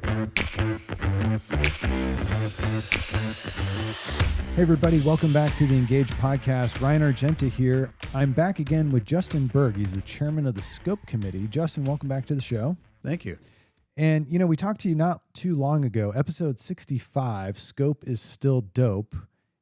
Hey everybody, welcome back to the Engage podcast. Ryan Argenta here. I'm back again with Justin Berg. He's the chairman of the Scope Committee. Justin, welcome back to the show. Thank you. And, you know, we talked to you not too long ago, episode 65, Scope is still dope.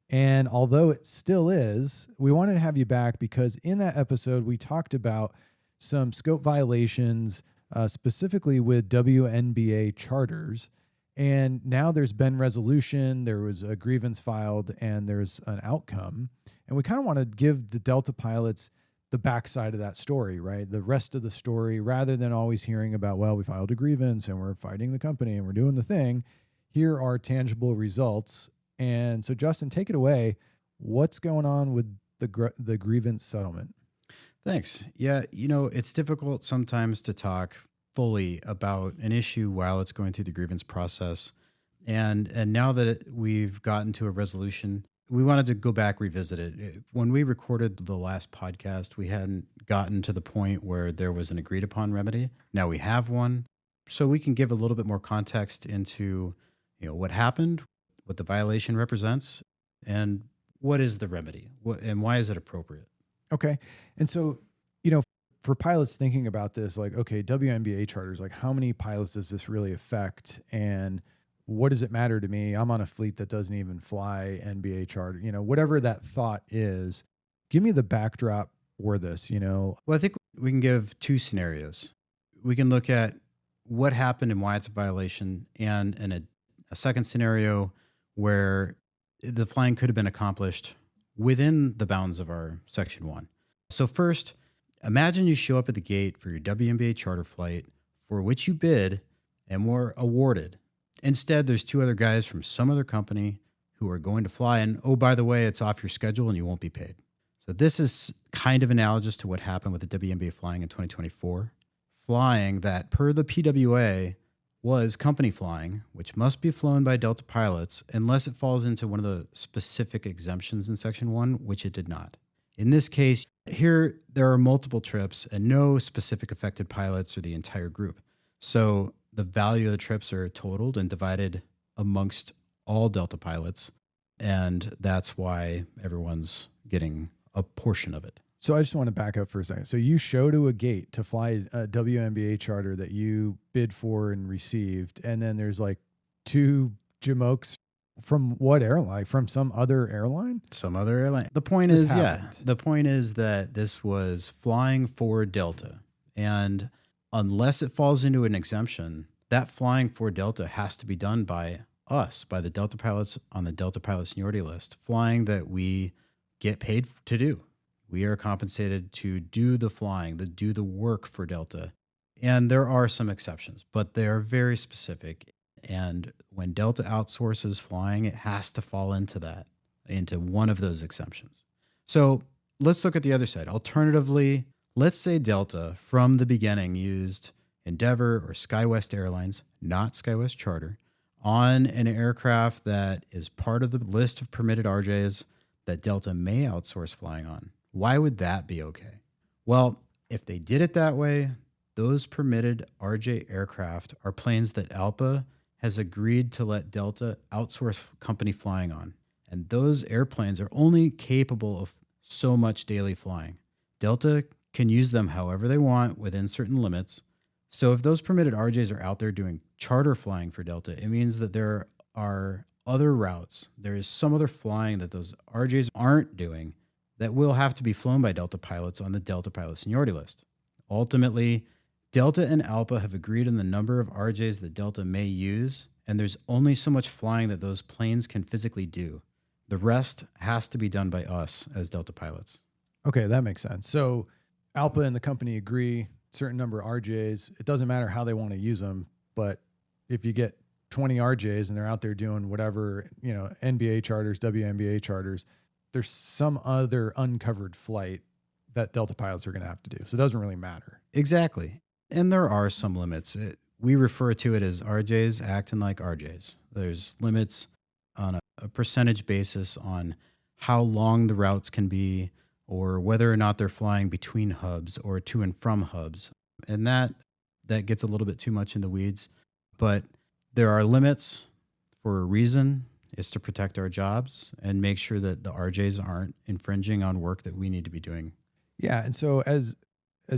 And although it still is, we wanted to have you back because in that episode, we talked about some scope violations, specifically with WNBA charters. And now there's been resolution, there was a grievance filed, and there's an outcome. And we kind of want to give the Delta pilots the backside of that story, right? The rest of the story, rather than always hearing about, well, we filed a grievance and we're fighting the company and we're doing the thing. Here are tangible results. And so, Justin, take it away. What's going on with the grievance settlement? Thanks. Yeah, you know, it's difficult sometimes to talk fully about an issue while it's going through the grievance process. And now that we've gotten to a resolution, we wanted to go back, revisit it. When we recorded the last podcast, we hadn't gotten to the point where there was an agreed upon remedy. Now we have one. So we can give a little bit more context into, you know, what happened, what the violation represents, and what is the remedy, and why is it appropriate? Okay. And so, you know, for pilots thinking about this, like, okay, WNBA charters, like how many pilots does this really affect? And what does it matter to me? I'm on a fleet that doesn't even fly NBA charter, you know, whatever that thought is. Give me the backdrop for this, you know. Well, I think we can give two scenarios. We can look at what happened and why it's a violation, and in a second scenario where the flying could have been accomplished within the bounds of our Section 1. So first, imagine you show up at the gate for your WNBA charter flight for which you bid and were awarded. Instead, there's two other guys from some other company who are going to fly, and oh, by the way, it's off your schedule and you won't be paid. So this is kind of analogous to what happened with the WNBA flying in 2024. Flying that, per the PWA, was company flying, which must be flown by Delta pilots unless it falls into one of the specific exemptions in Section 1, which it did not. In this case, here there are multiple trips and no specific affected pilots or the entire group. So the value of the trips are totaled and divided amongst all Delta pilots, and that's why everyone's getting a portion of it. So I just want to back up for a second. So you show to a gate to fly a WNBA charter that you bid for and received, and then there's like two jamokes from what airline? From some other airline? Some other airline. The point is that this was flying for Delta, and unless it falls into an exemption, that flying for Delta has to be done by us, by the Delta pilots on the Delta pilot seniority list, flying that we get paid to do. We are compensated to do the flying, to do the work for Delta. And there are some exceptions, but they are very specific. And when Delta outsources flying, it has to fall into one of those exemptions. So let's look at the other side. Alternatively, let's say Delta from the beginning used Endeavor or SkyWest Airlines, not SkyWest Charter, on an aircraft that is part of the list of permitted RJs that Delta may outsource flying on. Why would that be okay? Well, if they did it that way, those permitted RJ aircraft are planes that ALPA has agreed to let Delta outsource company flying on. And those airplanes are only capable of so much daily flying. Delta can use them however they want within certain limits. So if those permitted RJs are out there doing charter flying for Delta, it means that there are other routes. There is some other flying that those RJs aren't doing that will have to be flown by Delta pilots on the Delta pilot seniority list. Ultimately, Delta and ALPA have agreed on the number of RJs that Delta may use, and there's only so much flying that those planes can physically do. The rest has to be done by us as Delta pilots. Okay, that makes sense. So ALPA and the company agree, certain number of RJs. It doesn't matter how they want to use them, but if you get 20 RJs and they're out there doing whatever, you know, NBA charters, WNBA charters, there's some other uncovered flight that Delta pilots are going to have to do. So it doesn't really matter. Exactly. And there are some limits. We refer to it as RJs acting like RJs. There's limits on a percentage basis on how long the routes can be, or whether or not they're flying between hubs or to and from hubs. And that gets a little bit too much in the weeds. But there are limits for a reason. Is to protect our jobs and make sure that the RJs aren't infringing on work that we need to be doing. Yeah. And so as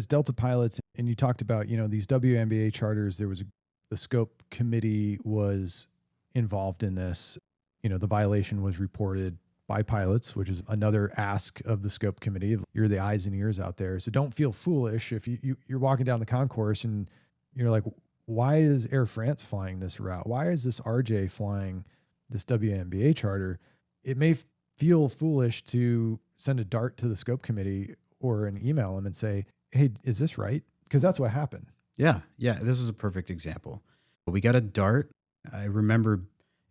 Delta pilots, and you talked about, these WNBA charters, the scope committee was involved in this. The violation was reported by pilots, which is another ask of the scope committee. You're the eyes and ears out there. So don't feel foolish if you're walking down the concourse and you're like, why is Air France flying this route? Why is this RJ flying this WNBA charter? It may feel foolish to send a dart to the scope committee or an email them and say, hey, is this right? Because that's what happened. Yeah. This is a perfect example. We got a dart. I remember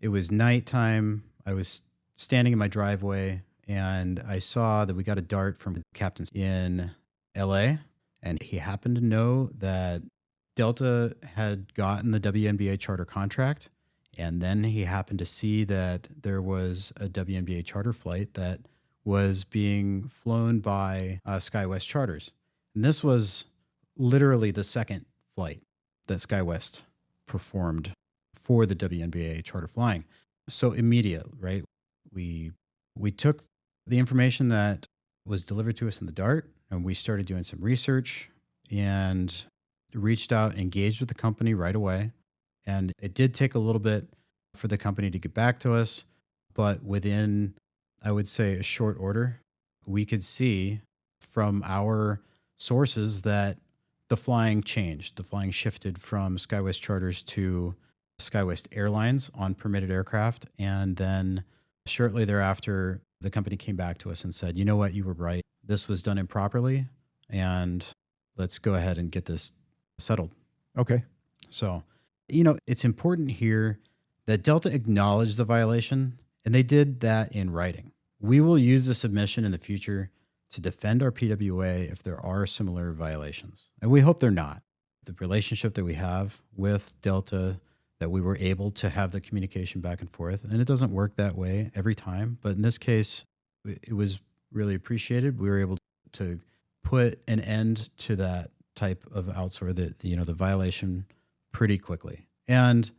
it was nighttime. I was standing in my driveway and I saw that we got a dart from captains in LA. And he happened to know that Delta had gotten the WNBA charter contract. And then he happened to see that there was a WNBA charter flight that was being flown by SkyWest Charters. And this was literally the second flight that SkyWest performed for the WNBA charter flying. So immediate, right? We took the information that was delivered to us in the DART and we started doing some research and reached out, engaged with the company right away. And it did take a little bit for the company to get back to us, but within, I would say, a short order, we could see from our sources that the flying changed. The flying shifted from SkyWest Charters to SkyWest Airlines on permitted aircraft. And then shortly thereafter, the company came back to us and said, you know what, you were right. This was done improperly, and let's go ahead and get this settled. Okay. So, it's important here that Delta acknowledged the violation, and they did that in writing. We will use the submission in the future to defend our PWA if there are similar violations. And we hope they're not. The relationship that we have with Delta, that we were able to have the communication back and forth, and it doesn't work that way every time. But in this case, it was really appreciated. We were able to put an end to that type of outsource, the violation pretty quickly. And,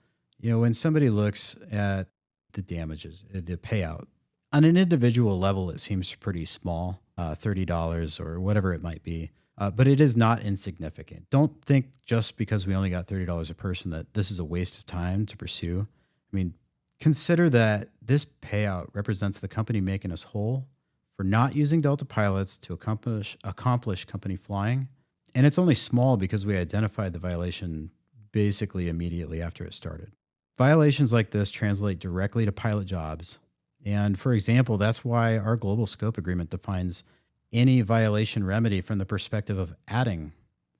when somebody looks at the damages, the payout, on an individual level, it seems pretty small, $30 or whatever it might be. But it is not insignificant. Don't think just because we only got $30 a person that this is a waste of time to pursue. I mean, consider that this payout represents the company making us whole for not using Delta pilots to accomplish company flying. And it's only small because we identified the violation basically immediately after it started. Violations like this translate directly to pilot jobs. And for example, that's why our global scope agreement defines any violation remedy from the perspective of adding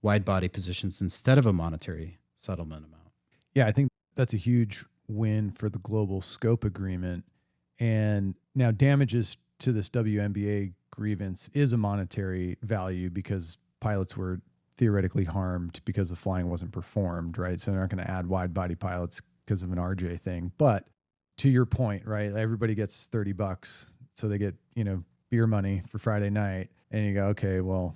wide body positions instead of a monetary settlement amount. Yeah, I think that's a huge win for the global scope agreement. And now damages to this WNBA grievance is a monetary value because pilots were theoretically harmed because the flying wasn't performed, right? So they're not going to add wide body pilots because of an RJ thing. But to your point, right? Everybody gets $30. So they get, beer money for Friday night, and you go, okay, well,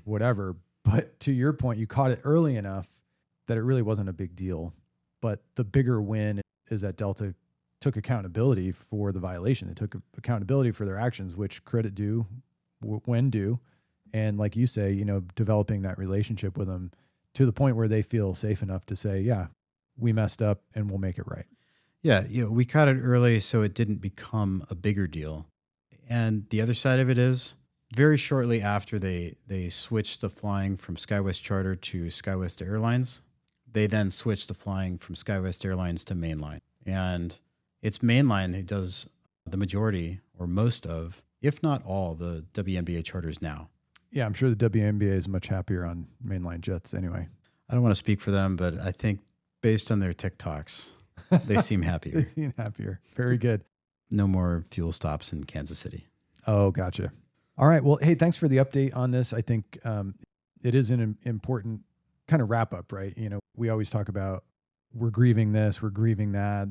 whatever. But to your point, you caught it early enough that it really wasn't a big deal. But the bigger win is that Delta took accountability for the violation. They took accountability for their actions, which credit due when due. And like you say, developing that relationship with them to the point where they feel safe enough to say, yeah, we messed up and we'll make it right. Yeah, we caught it early so it didn't become a bigger deal. And the other side of it is, very shortly after they switched the flying from SkyWest Charter to SkyWest Airlines, they then switched the flying from SkyWest Airlines to Mainline. And it's Mainline who does the majority or most of, if not all, the WNBA charters now. Yeah, I'm sure the WNBA is much happier on mainline jets anyway. I don't want to speak for them, but I think based on their TikToks, they seem happier. They seem happier. Very good. No more fuel stops in Kansas City. Oh, gotcha. All right. Well, hey, thanks for the update on this. I think it is an important kind of wrap up, right? We always talk about we're grieving this, we're grieving that.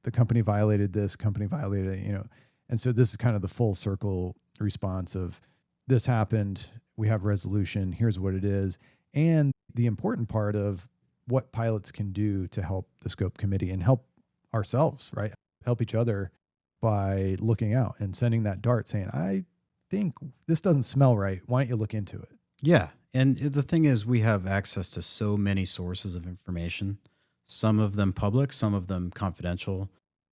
The company violated this, company violated it, And so this is kind of the full circle response of this happened, we have resolution, here's what it is. And the important part of what pilots can do to help the scope committee and help ourselves, right? Help each other by looking out and sending that dart saying, I think this doesn't smell right. Why don't you look into it? Yeah. And the thing is, we have access to so many sources of information, some of them public, some of them confidential.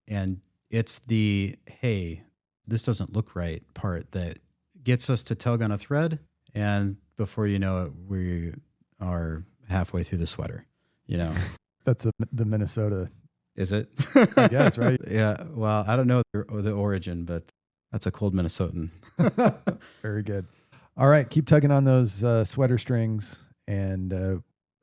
And it's the, hey, this doesn't look right part that gets us to tug on a thread. And before you know it, we are halfway through the sweater, you know. That's the Minnesota. Is it? I guess, right? Yeah. Well, I don't know the origin, but that's a cold Minnesotan. Very good. All right. Keep tugging on those sweater strings, and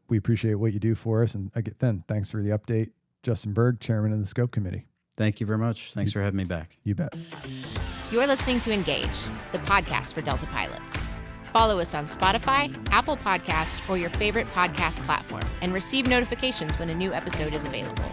we appreciate what you do for us. And again, thanks for the update. Justin Berg, Chairman of the Scope Committee. Thank you very much. Thanks for having me back. You bet. You're listening to Engage, the podcast for Delta pilots. Follow us on Spotify, Apple Podcasts, or your favorite podcast platform, and receive notifications when a new episode is available.